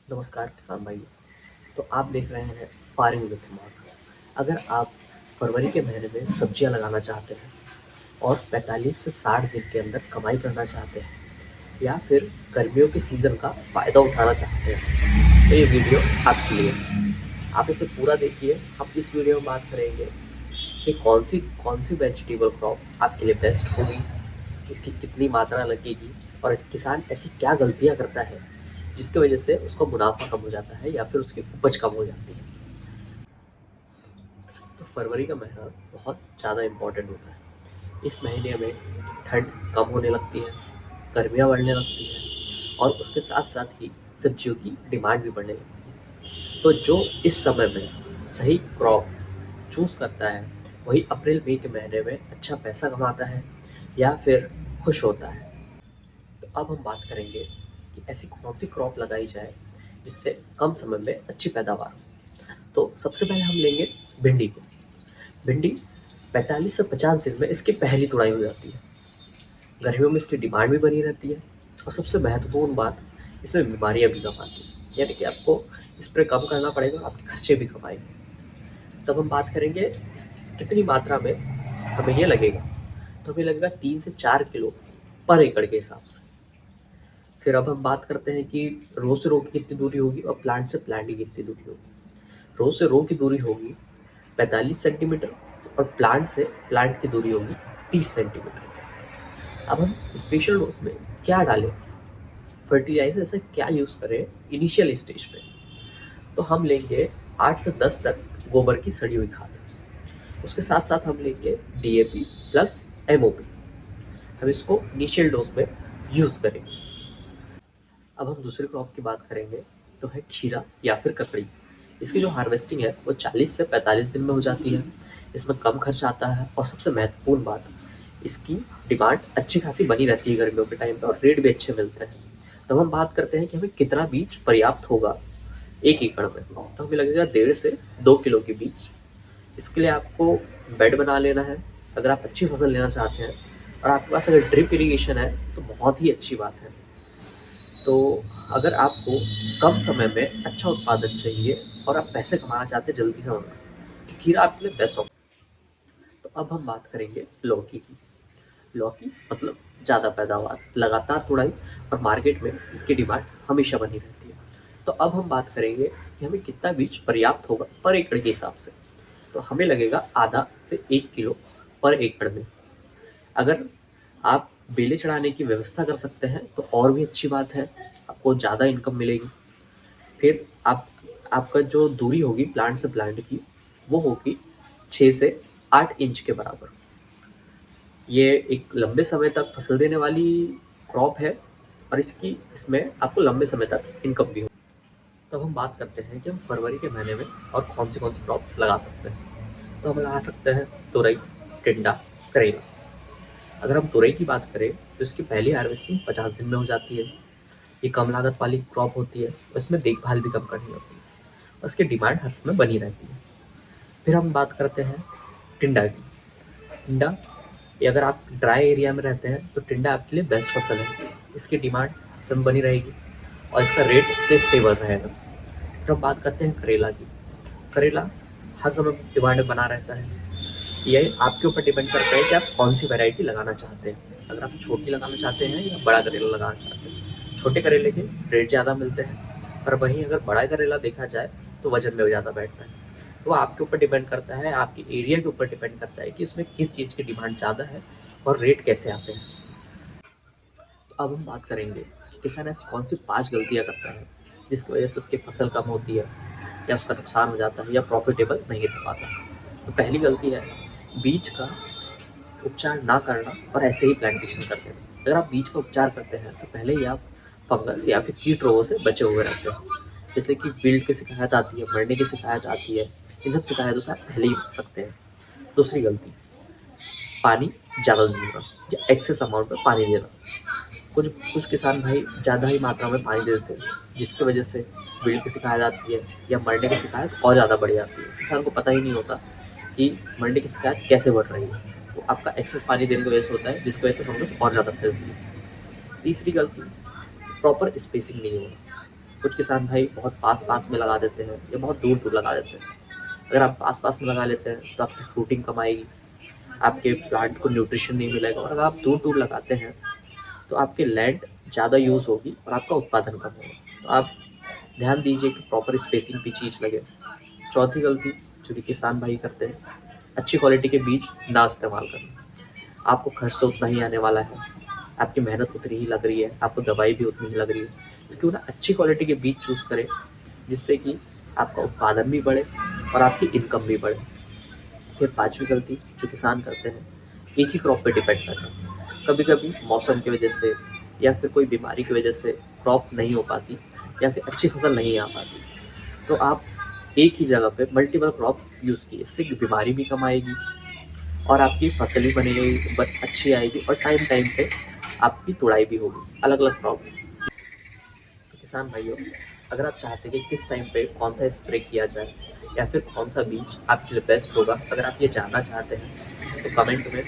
नमस्कार किसान भाई। तो आप देख रहे हैं फार्मिंग विद दिमाग। अगर आप फरवरी के महीने में सब्जियां लगाना चाहते हैं और 45 से 60 दिन के अंदर कमाई करना चाहते हैं या फिर गर्मियों के सीज़न का फ़ायदा उठाना चाहते हैं तो ये वीडियो आपके लिए है। आप इसे पूरा देखिए। हम इस वीडियो में बात करेंगे कि कौन सी वेजिटेबल क्रॉप आपके लिए बेस्ट होगी, इसकी कितनी मात्रा लगेगी और इस किसान ऐसी क्या गलतियाँ करता है जिसकी वजह से उसका मुनाफा कम हो जाता है या फिर उसकी उपज कम हो जाती है। तो फरवरी का महीना बहुत ज़्यादा इम्पोर्टेंट होता है। इस महीने में ठंड कम होने लगती है, गर्मियाँ बढ़ने लगती हैं और उसके साथ साथ ही सब्जियों की डिमांड भी बढ़ने लगती है। तो जो इस समय में सही क्रॉप चूज़ करता है वही अप्रैल मई के महीने में अच्छा पैसा कमाता है या फिर खुश होता है। तो अब हम बात करेंगे कि ऐसी कौन सी क्रॉप लगाई जाए जिससे कम समय में अच्छी पैदावार हो। तो सबसे पहले हम लेंगे भिंडी को। भिंडी 45 से 50 दिन में इसकी पहली तुड़ाई हो जाती है। गर्मियों में इसकी डिमांड भी बनी रहती है और सबसे महत्वपूर्ण बात, इसमें बीमारियां भी कम आती हैं, यानी कि आपको स्प्रे कम करना पड़ेगा, आपके खर्चे भी कम आएंगे। तब हम बात करेंगे कितनी मात्रा में हमें ये लगेगा। तो हमें लगेगा 3 से 4 किलो पर एकड़ के हिसाब से। फिर अब हम बात करते हैं कि रो से रो की कितनी दूरी होगी और प्लांट से प्लांट की कितनी दूरी होगी। रो से रो की दूरी होगी 45 सेंटीमीटर और प्लांट से प्लांट की दूरी होगी 30 सेंटीमीटर। अब हम स्पेशल डोज में क्या डालें, फर्टिलाइजर ऐसा क्या यूज़ करें इनिशियल स्टेज पे। तो हम लेंगे 8 से 10 टन गोबर की सड़ी हुई खाद। उसके साथ साथ हम लेंगे डीएपी प्लस एमओपी। हम इसको इनिशियल डोज में यूज़ करेंगे। अब हम दूसरे क्रॉप की बात करेंगे तो है खीरा या फिर ककड़ी। इसकी जो हार्वेस्टिंग है वो 40 से 45 दिन में हो जाती है। इसमें कम खर्च आता है और सबसे महत्वपूर्ण बात, इसकी डिमांड अच्छी खासी बनी रहती है गर्मियों के टाइम पे और रेट भी अच्छे मिलते हैं। तो हम बात करते हैं कि हमें कितना बीज पर्याप्त होगा 1 एकड़ में। तो हमें लगेगा 1.5 से 2 किलो के बीज। इसके लिए आपको बेड बना लेना है अगर आप अच्छी फसल लेना चाहते हैं, और आपके पास अगर ड्रिप इरीगेशन है तो बहुत ही अच्छी बात है। तो अगर आपको कम समय में अच्छा उत्पादन चाहिए और आप पैसे कमाना चाहते हैं जल्दी से होना, तो खीरा आपके लिए बेस्ट ऑप्शन। तो अब हम बात करेंगे लौकी की। लौकी मतलब ज़्यादा पैदावार, लगातार तुड़ाई और मार्केट में इसकी डिमांड हमेशा बनी रहती है। तो अब हम बात करेंगे कि हमें कितना बीज पर्याप्त होगा पर एकड़ के हिसाब से। तो हमें लगेगा आधा से 1 किलो पर एकड़ में। अगर आप बेलें चढ़ाने की व्यवस्था कर सकते हैं तो और भी अच्छी बात है, आपको ज़्यादा इनकम मिलेगी। फिर आपका जो दूरी होगी प्लांट से प्लांट की वो होगी 6 से 8 इंच के बराबर। ये एक लंबे समय तक फसल देने वाली क्रॉप है और इसमें आपको लंबे समय तक इनकम भी हो। तब हम बात करते हैं कि हम फरवरी के महीने में और कौन सी क्रॉप्स लगा सकते हैं। तो हम लगा सकते हैं तुरई, टिंडा, करेला। अगर हम तुरई की बात करें तो इसकी पहली हार्वेस्टिंग 50 दिन में हो जाती है। ये कम लागत वाली क्रॉप होती है और इसमें देखभाल भी कम करनी होती है और इसकी डिमांड हर समय बनी रहती है। फिर हम बात करते हैं टिंडा की। टिंडा, ये अगर आप ड्राई एरिया में रहते हैं तो टिंडा आपके लिए बेस्ट फसल है। इसकी डिमांड सब बनी रहेगी और इसका रेट भी स्टेबल रहेगा। फिर हम बात करते हैं करेला की। करेला हर समय डिमांड में बना रहता है। ये आपके ऊपर डिपेंड करता है कि आप कौन सी वैरायटी लगाना चाहते हैं। अगर आप छोटी लगाना चाहते हैं या बड़ा करेला लगाना चाहते हैं। छोटे करेले के रेट ज़्यादा मिलते हैं, पर वहीं अगर बड़ा करेला देखा जाए तो वजन में ज़्यादा बैठता है। तो आपके ऊपर डिपेंड करता है, आपके एरिया के ऊपर डिपेंड करता है कि उसमें किस चीज़ की डिमांड ज़्यादा है और रेट कैसे आते हैं। तो अब हम बात करेंगे कि किसान ऐसी कौन सी 5 गलतियाँ करता है जिसकी वजह से उसकी फसल कम होती है या उसका नुकसान हो जाता है या प्रॉफिटेबल नहीं रह पाता। तो पहली गलती है बीज का उपचार ना करना और ऐसे ही प्लांटेशन कर देना। अगर आप बीज का उपचार करते हैं तो पहले ही आप फंगस या फिर कीट रोगों से बचे हुए रहते हैं। जैसे कि विल्ट की शिकायत आती है, मरने की शिकायत आती है, इन सब शिकायतों से आप पहले ही बच सकते हैं। दूसरी गलती, पानी ज़्यादा देना या एक्सेस अमाउंट में पानी देना। कुछ कुछ किसान भाई ज़्यादा ही मात्रा में पानी दे देते हैं जिसकी वजह से विल्ट की शिकायत आती है या मरने की शिकायत और ज़्यादा बढ़ जाती है। किसान को पता ही नहीं होता कि मरने की शिकायत कैसे बढ़ रही है। तो आपका एक्सेस पानी देने की वजह से होता है जिसकी वजह से फंगस और ज़्यादा फैलती है। तीसरी गलती, प्रॉपर स्पेसिंग नहीं होना। कुछ किसान भाई बहुत पास-पास में लगा देते हैं या बहुत दूर-दूर लगा देते हैं। अगर आप पास-पास में लगा लेते हैं तो आपकी फ्रूटिंग कम आएगी, आपके प्लांट को न्यूट्रिशन नहीं मिलेगा और अगर आप दूर-दूर लगाते हैं तो आपके लैंड ज़्यादा यूज़ होगी और आपका उत्पादन कम होगा। तो आप ध्यान दीजिए कि प्रॉपर स्पेसिंग पे चीज़ लगे। चौथी गलती जो कि किसान भाई करते हैं, अच्छी क्वालिटी के बीज ना इस्तेमाल करना। आपको खर्च तो उतना ही आने वाला है, आपकी मेहनत उतनी ही लग रही है, आपको दवाई भी उतनी ही लग रही है, तो क्यों ना अच्छी क्वालिटी के बीज चूज़ करें, जिससे कि आपका उत्पादन भी बढ़े और आपकी इनकम भी बढ़े। फिर पाँचवीं गलती जो किसान करते हैं, एक ही क्रॉप पे डिपेंड करना। कभी-कभी मौसम की वजह से या फिर कोई बीमारी की वजह से क्रॉप नहीं हो पाती या फिर अच्छी फसल नहीं आ पाती, तो आप एक ही जगह पे मल्टीपल क्रॉप यूज़ कीजिए। इससे बीमारी भी कम आएगी और आपकी फसल भी बनेगी, अच्छी आएगी और टाइम-टाइम पे आपकी तुड़ाई भी होगी, अलग-अलग क्रॉप। तो किसान भाइयों, अगर आप चाहते हैं कि किस टाइम पे कौन सा स्प्रे किया जाए या फिर कौन सा बीज आपके लिए बेस्ट होगा, अगर आप ये जानना चाहते हैं तो कमेंट में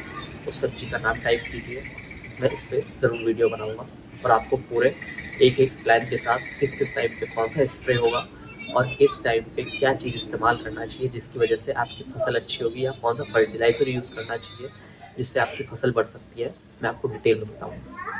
उस सब्जी का नाम टाइप कीजिए। मैं इस पे ज़रूर वीडियो बनाऊंगा और आपको पूरे एक-एक प्लान के साथ किस किस टाइम पे कौन सा स्प्रे होगा और किस टाइम पे क्या चीज़ इस्तेमाल करना चाहिए जिसकी वजह से आपकी फसल अच्छी होगी, या कौन सा फर्टिलाइज़र यूज़ करना चाहिए जिससे आपकी फसल बढ़ सकती है, मैं आपको डिटेल में बताऊँगा।